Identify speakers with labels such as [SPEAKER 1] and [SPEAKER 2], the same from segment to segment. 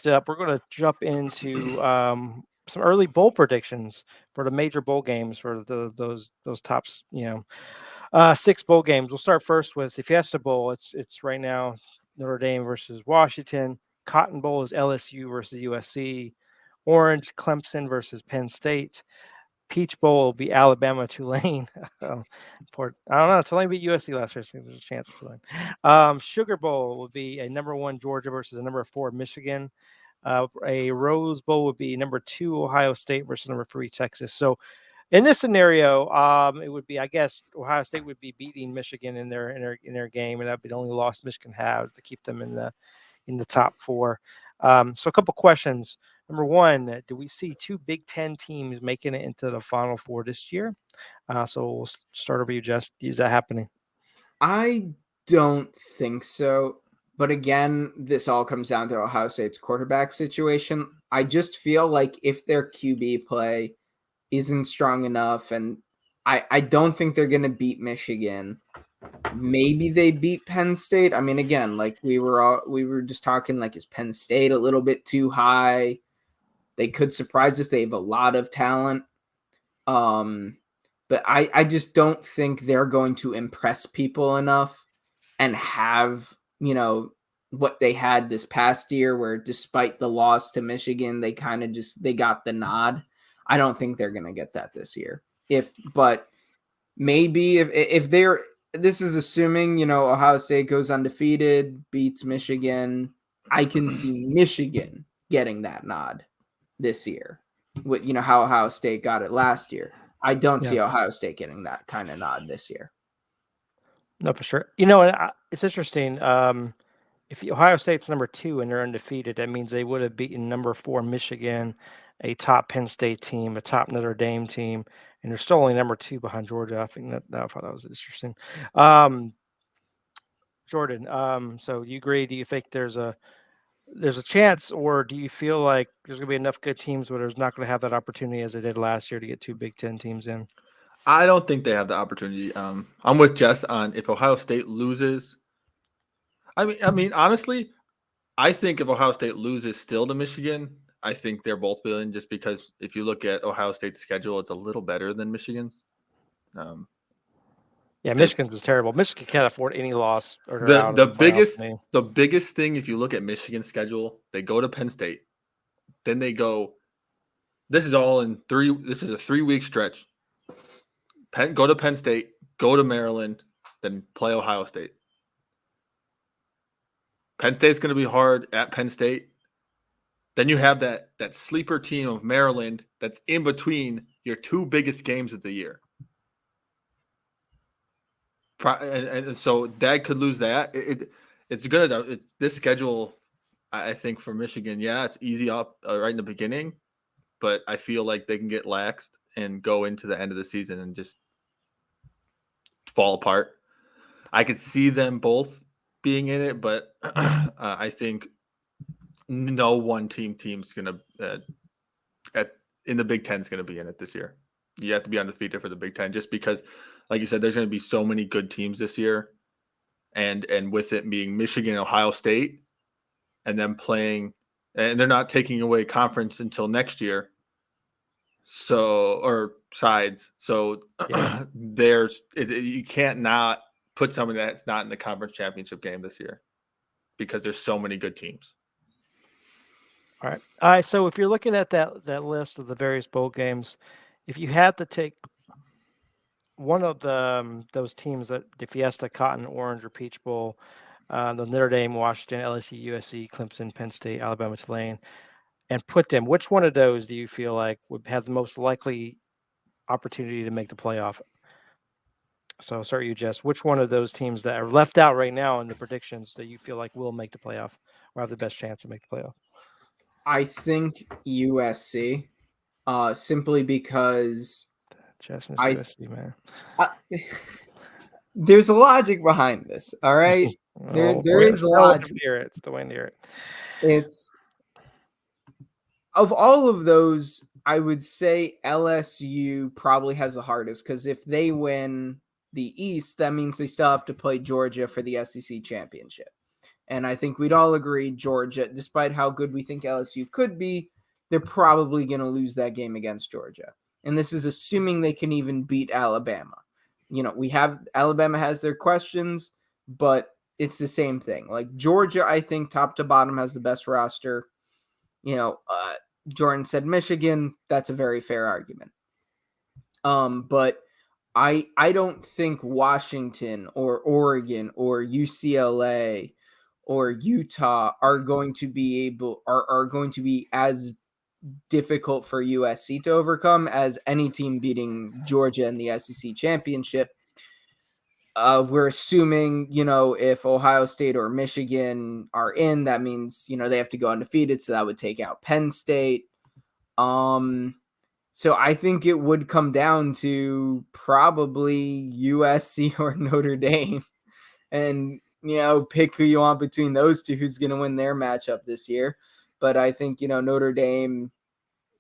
[SPEAKER 1] up, we're going to jump into some early bowl predictions for the major bowl games for those tops. Six bowl games. We'll start first with the Fiesta Bowl. It's right now Notre Dame versus Washington. Cotton Bowl is LSU versus USC. Orange, Clemson versus Penn State. Peach Bowl will be Alabama, Tulane. I don't know. Tulane beat USC last year, so there's a chance for Tulane. Sugar Bowl will be a number 1 Georgia versus a number 4 Michigan. A Rose Bowl would be number 2 Ohio State versus number 3 Texas. So in this scenario, it would be, I guess, Ohio State would be beating Michigan in their game, and that'd be the only loss Michigan have to keep them in the top 4. So a couple questions. Number 1, do we see 2 Big Ten teams making it into the Final Four this year? So we'll start over you, Jess. Is that happening?
[SPEAKER 2] I don't think so. But again, this all comes down to Ohio State's quarterback situation. I just feel like if their QB play isn't strong enough, and I don't think they're going to beat Michigan. Maybe they beat Penn State. I mean, again, like we were just talking, like, is Penn State a little bit too high? They could surprise us. They have a lot of talent. But I just don't think they're going to impress people enough and have, what they had this past year, where despite the loss to Michigan, they kind of they got the nod. I don't think they're going to get that this year. But maybe if they're, this is assuming, Ohio State goes undefeated, beats Michigan. I can see Michigan getting that nod this year with, how Ohio State got it last year. I don't see Ohio State getting that kind of nod this year.
[SPEAKER 1] No, for sure. It's interesting. If Ohio State's number 2 and they're undefeated, that means they would have beaten number 4 Michigan, a top Penn State team, a top Notre Dame team, and they're still only number 2 behind Georgia. I think I thought that was interesting. Jordan, so you agree? Do you think there's a chance, or do you feel like there's going to be enough good teams where there's not going to have that opportunity as they did last year to get 2 Big Ten teams in?
[SPEAKER 3] I don't think they have the opportunity. I'm with Jess on if Ohio State loses. I mean, honestly, I think if Ohio State loses still to Michigan, I think they're both billion, just because if you look at Ohio State's schedule, it's a little better than Michigan's.
[SPEAKER 1] Michigan's is terrible. Michigan can't afford any loss. Or
[SPEAKER 3] the biggest thing, if you look at Michigan's schedule, they go to Penn State, then they go. This is all in 3. This is a 3-week stretch. Go to Penn State, go to Maryland, then play Ohio State. Penn State's going to be hard at Penn State. Then you have that sleeper team of Maryland that's in between your 2 biggest games of the year. And so that could lose that. It's this schedule, I think, for Michigan, it's easy up right in the beginning, but I feel like they can get laxed and go into the end of the season and just fall apart. I could see them both being in it, but I think no one team's gonna in the Big Ten is gonna be in it this year. You have to be undefeated for the Big Ten, just because, like you said, there's gonna be so many good teams this year, and with it being Michigan, Ohio State, and them playing, and they're not taking away conference until next year. So you can't not put somebody that's not in the conference championship game this year, because there's so many good teams.
[SPEAKER 1] All right. So if you're looking at that list of the various bowl games, if you had to take one of those teams, that the Fiesta, Cotton, Orange, or Peach Bowl, the Notre Dame, Washington, LSU, USC, Clemson, Penn State, Alabama, Tulane, and put them, which one of those do you feel like would have the most likely opportunity to make the playoff? So I'll start you, Jess. Which one of those teams that are left out right now in the predictions that you feel like will make the playoff or have the best chance to make the playoff?
[SPEAKER 2] I think USC, simply because
[SPEAKER 1] Jess is USC, man.
[SPEAKER 2] There's a logic behind this. All right, there is a logic.
[SPEAKER 1] It's the way near it.
[SPEAKER 2] It's, of all of those, I would say LSU probably has the hardest, because if they win the East, that means they still have to play Georgia for the SEC championship. And I think we'd all agree Georgia, despite how good we think LSU could be, they're probably going to lose that game against Georgia. And this is assuming they can even beat Alabama. We have Alabama has their questions, but it's the same thing. Like Georgia, I think top to bottom has the best roster. Jordan said Michigan. That's a very fair argument. But I don't think Washington or Oregon or UCLA or Utah are going to be as difficult for USC to overcome as any team beating Georgia in the SEC championship. We're assuming, if Ohio State or Michigan are in, that means, they have to go undefeated. So that would take out Penn State. So I think it would come down to probably USC or Notre Dame, and, pick who you want between those two, who's going to win their matchup this year. But I think, Notre Dame,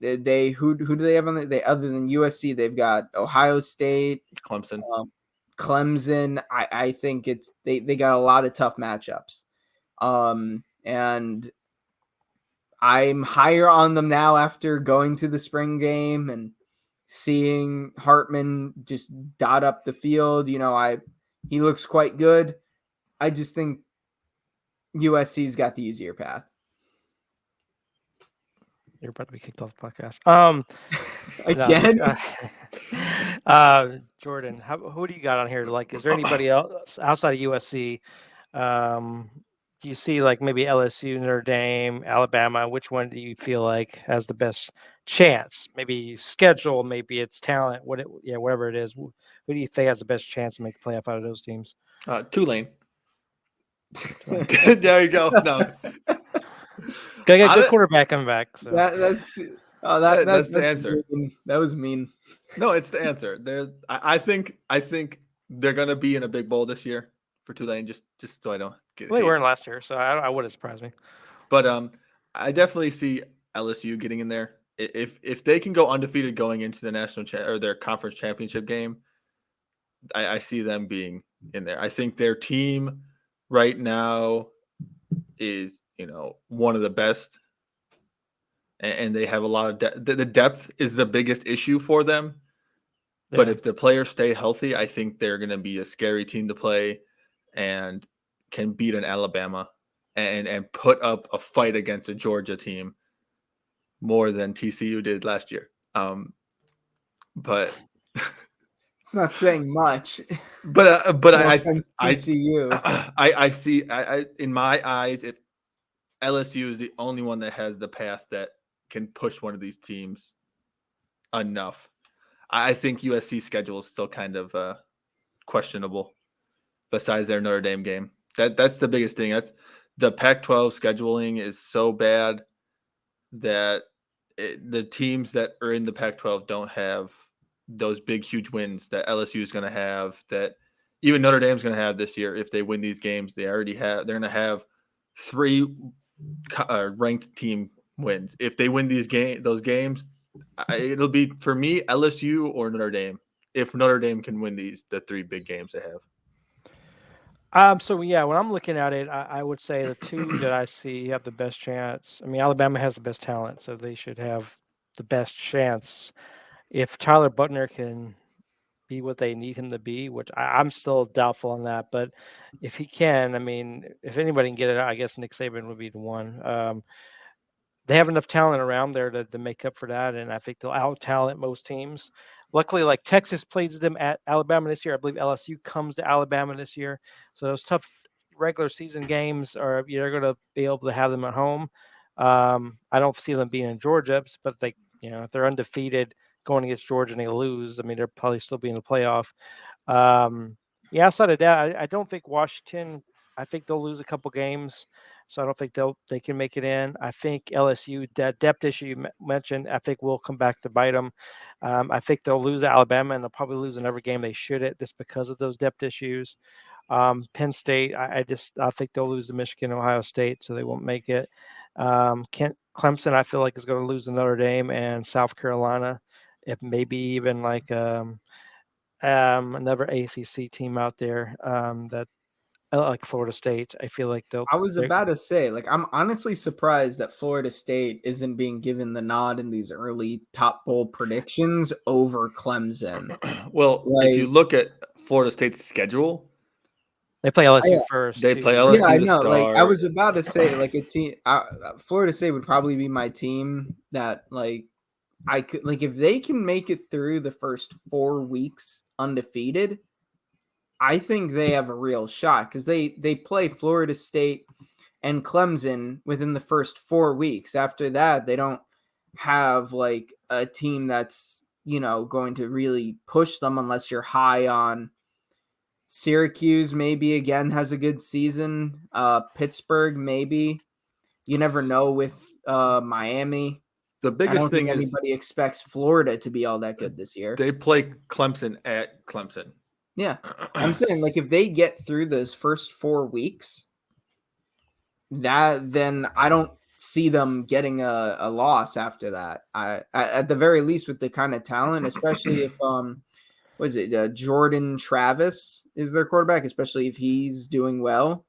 [SPEAKER 2] who do they have on they other than USC? They've got Ohio State,
[SPEAKER 3] Clemson.
[SPEAKER 2] Clemson. I think they got a lot of tough matchups. And I'm higher on them now after going to the spring game and seeing Hartman just dot up the field. He looks quite good. I just think USC's got the easier path.
[SPEAKER 1] You're about to be kicked off the podcast.
[SPEAKER 2] Again?
[SPEAKER 1] Jordan, who do you got on here? Like, is there anybody else outside of USC? Do you see like maybe LSU, Notre Dame, Alabama? Which one do you feel like has the best chance? Maybe schedule, maybe it's talent, whatever it is. Who do you think has the best chance to make the playoff out of those teams?
[SPEAKER 3] Tulane. There you go. No.
[SPEAKER 1] Got a good quarterback coming back. So.
[SPEAKER 2] That's
[SPEAKER 3] the answer.
[SPEAKER 2] Mean. That was mean.
[SPEAKER 3] No, it's the answer. I think they're gonna be in a big bowl this year for Tulane. Just so I don't get.
[SPEAKER 1] Well, they weren't last year, so I wouldn't surprise me.
[SPEAKER 3] But I definitely see LSU getting in there. If they can go undefeated going into the national or their conference championship game, I see them being in there. I think their team right now is one of the best, and they have a lot of depth. The depth is the biggest issue for them. Yeah. But if the players stay healthy, I think they're going to be a scary team to play and can beat an Alabama and put up a fight against a Georgia team more than TCU did last year. But
[SPEAKER 2] it's not saying much.
[SPEAKER 3] But I
[SPEAKER 2] TCU.
[SPEAKER 3] I see in my eyes, if LSU is the only one that has the path that can push one of these teams enough. I think USC's schedule is still kind of questionable. Besides their Notre Dame game, that's the biggest thing. That's the Pac-12 scheduling is so bad that the teams that are in the Pac-12 don't have those big, huge wins that LSU is going to have. That even Notre Dame's going to have this year if they win these games. They already have. They're going to have 3 ranked team wins. If they win those games, it'll be for me LSU or Notre Dame. If Notre Dame can win the 3 big games they have.
[SPEAKER 1] So yeah, when I'm looking at it, I would say the 2 that I see have the best chance. I mean, Alabama has the best talent, so they should have the best chance. If Tyler Buchner can be what they need him to be, which I'm still doubtful on that, but if he can, I mean, if anybody can get it, I guess Nick Saban would be the one. They have enough talent around there to make up for that, and I think they'll out-talent most teams. Luckily, like Texas plays them at Alabama this year. I believe LSU comes to Alabama this year. So those tough regular season games you're going to be able to have them at home. I don't see them being in Georgia, but if they're undefeated going against Georgia and they lose, I mean, they'll probably still be in the playoff. Outside of that, I don't think Washington. I think they'll lose a couple games. So I don't think they can make it in. I think LSU, that depth issue you mentioned, I think will come back to bite them. I think they'll lose to Alabama, and they'll probably lose in every game they should just because of those depth issues. Penn State, I think they'll lose to Michigan, Ohio State, so they won't make it. Clemson, I feel like is going to lose to Notre Dame and South Carolina, if maybe even like another ACC team out there that I like Florida State. I feel like
[SPEAKER 2] I was
[SPEAKER 1] they're-
[SPEAKER 2] about to say, like, I'm honestly surprised that Florida State isn't being given the nod in these early top bowl predictions over Clemson.
[SPEAKER 3] Well, if you
[SPEAKER 2] Like,
[SPEAKER 3] look at Florida State's schedule,
[SPEAKER 1] they play LSU first.
[SPEAKER 3] they
[SPEAKER 1] too,
[SPEAKER 3] play
[SPEAKER 1] right?
[SPEAKER 2] yeah, I
[SPEAKER 3] LSU to
[SPEAKER 2] know. Like, I
[SPEAKER 3] start.
[SPEAKER 2] was about to say, like, a team, Florida State would probably be my team that, like, I could, like, if they can make it through the first 4 weeks undefeated, I think they have a real shot because they play Florida State and Clemson within the first 4 weeks. After that, they don't have like a team that's, going to really push them unless you're high on Syracuse. Maybe again has a good season. Pittsburgh, maybe. You never know with Miami.
[SPEAKER 3] The
[SPEAKER 2] I
[SPEAKER 3] biggest
[SPEAKER 2] don't
[SPEAKER 3] thing
[SPEAKER 2] think
[SPEAKER 3] is
[SPEAKER 2] anybody expects Florida to be all that good this year.
[SPEAKER 3] they play Clemson at Clemson.
[SPEAKER 2] Yeah. I'm saying, like, if they get through those first 4 weeks, then I don't see them getting a loss after that. I at the very least with the kind of talent, especially if what is it, Jordan Travis is their quarterback, especially if he's doing well.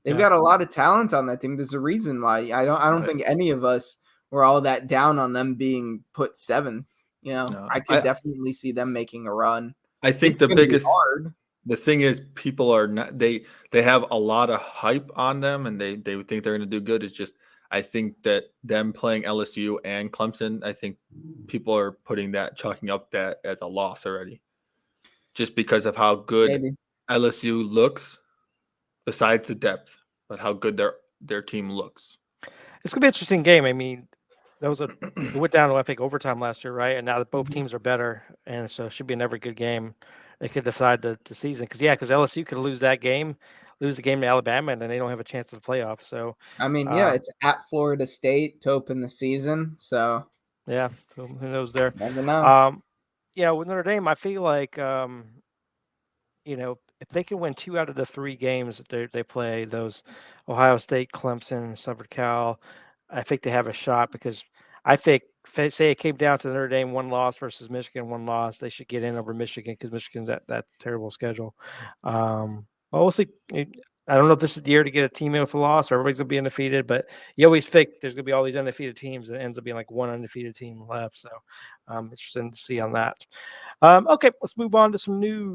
[SPEAKER 2] They've
[SPEAKER 1] Yeah.
[SPEAKER 2] got a lot of talent on that team. There's a reason why I don't
[SPEAKER 3] Right.
[SPEAKER 2] think any of us were all that down on them being put 7th.
[SPEAKER 3] No,
[SPEAKER 2] I could definitely see them making a run.
[SPEAKER 3] I think
[SPEAKER 2] It's
[SPEAKER 3] the
[SPEAKER 2] gonna be
[SPEAKER 3] biggest
[SPEAKER 2] hard.
[SPEAKER 3] the thing is people are not they have a lot of hype on them and they think they're going to do good. It's just I think that them playing LSU and Clemson, I think people are chalking up that as a loss already, just because of how good
[SPEAKER 2] Maybe.
[SPEAKER 3] LSU looks, besides the depth, but how good their team looks.
[SPEAKER 1] It's gonna be an interesting game. I mean, it went down to I think overtime last year, right? And now that both teams are better, and so it should be an every good game. It could decide the season because LSU could lose that game, lose the game to Alabama, and then they don't have a chance at the playoffs. So
[SPEAKER 2] I mean,
[SPEAKER 1] Uh,
[SPEAKER 2] it's at Florida State to open the season, so
[SPEAKER 1] yeah, who knows there?
[SPEAKER 2] never know.
[SPEAKER 1] With Notre Dame, I feel like if they can win 2 out of the 3 games that they play, those Ohio State, Clemson, Suffolk Cal, I think they have a shot because I think say it came down to Notre Dame 1 loss versus Michigan 1 loss, they should get in over Michigan because Michigan's that terrible schedule. Well, we'll see. I don't know if this is the year to get a team in with a loss or everybody's gonna be undefeated, but you always think there's gonna be all these undefeated teams, and it ends up being like 1 undefeated team left. So interesting to see on that. Okay, let's move on to some news.